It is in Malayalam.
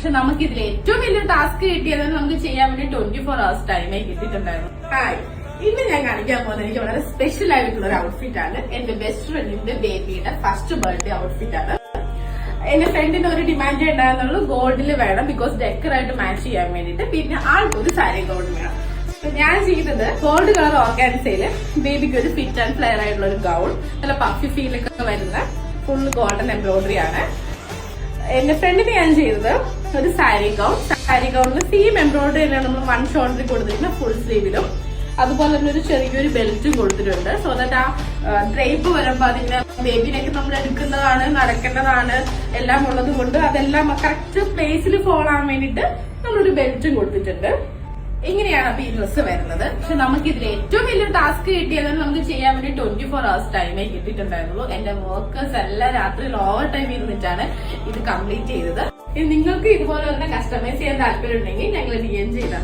പക്ഷെ നമുക്ക് ഇതിൽ ഏറ്റവും വലിയ ടാസ്ക് കിട്ടിയത് നമുക്ക് ചെയ്യാൻ വേണ്ടി 24 hours ടൈമേ കിട്ടിയിട്ടുണ്ടായിരുന്നു. ഹായ്, ഇന്ന് ഞാൻ കാണിക്കാൻ പോകുന്നത് എനിക്ക് വളരെ സ്പെഷ്യൽ ആയിട്ടുള്ള ഒരു ഔട്ട്ഫിറ്റ് ആണ്. എന്റെ ബെസ്റ്റ് ഫ്രണ്ടിന്റെ ബേബിയുടെ ഫസ്റ്റ് ബർത്ത്ഡേ ഔട്ട്ഫിറ്റ് ആണ്. എന്റെ ഫ്രണ്ടിന് ഒരു ഡിമാൻഡ് ഉണ്ടായിരുന്നുള്ളൂ, ഗോൾഡിൽ വേണം, ബിക്കോസ് ഡെക്കറായിട്ട് മാച്ച് ചെയ്യാൻ വേണ്ടിട്ട്. പിന്നെ ആൾക്കൊരു സാരി ഗോൾഡ് വേണം. ഞാൻ ചെയ്തത് ഗോൾഡ് കളർ ഓർഗാൻസയില് ബേബിക്ക് ഒരു ഫിറ്റ് ആൻഡ് ഫ്ലെയർ ആയിട്ടുള്ള ഒരു ഗൗൺ, നല്ല പഫി ഫീലൊക്കെ വരുന്ന ഫുൾ ഗോൾഡൻ എംബ്രോയിഡറി ആണ്. എന്റെ ഫ്രണ്ടിന് ഞാൻ ചെയ്തത് ഒരു സാരി ഗൗണിൽ സെയിം എംബ്രോയിഡറി തന്നെയാണ് നമ്മൾ വൺ ഷോൾഡറിൽ കൊടുത്തിരിക്കുന്ന ഫുൾ സ്ലീവിലും. അതുപോലെ തന്നെ ഒരു ചെറിയൊരു ബെൽറ്റും കൊടുത്തിട്ടുണ്ട്. സോ ദാറ്റ് ആ ഡ്രേപ്പ് വരുമ്പോ അതിങ്ങനെ ബേബിനൊക്കെ നമ്മൾ എടുക്കുന്നതാണ്, നടക്കേണ്ടതാണ് എല്ലാം ഉള്ളത് കൊണ്ട് അതെല്ലാം കറക്റ്റ് പ്ലേസിൽ ഫോളോ ആവാൻ വേണ്ടിട്ട് നമ്മളൊരു ബെൽറ്റും കൊടുത്തിട്ടുണ്ട്. ഇങ്ങനെയാണ് അപ്പൊ ഈ ഡ്രസ്സ് വരുന്നത്. പക്ഷെ നമുക്ക് ഇതിൽ ഏറ്റവും വലിയ ടാസ്ക് കിട്ടിയത് നമുക്ക് ചെയ്യാൻ വേണ്ടി 24 hours ടൈമേ കിട്ടിയിട്ടുണ്ടായിരുന്നുള്ളൂ. എന്റെ വർക്കേഴ്സ് എല്ലാം രാത്രിയിൽ ഓവർ ടൈം ഇരുന്നിട്ടാണ് ഇത് കംപ്ലീറ്റ് ചെയ്തത്. നിങ്ങൾക്ക് ഇതുപോലെ തന്നെ കസ്റ്റമൈസ് ചെയ്യാൻ താല്പര്യം ഉണ്ടെങ്കിൽ ഞങ്ങൾ DM ചെയ്താൽ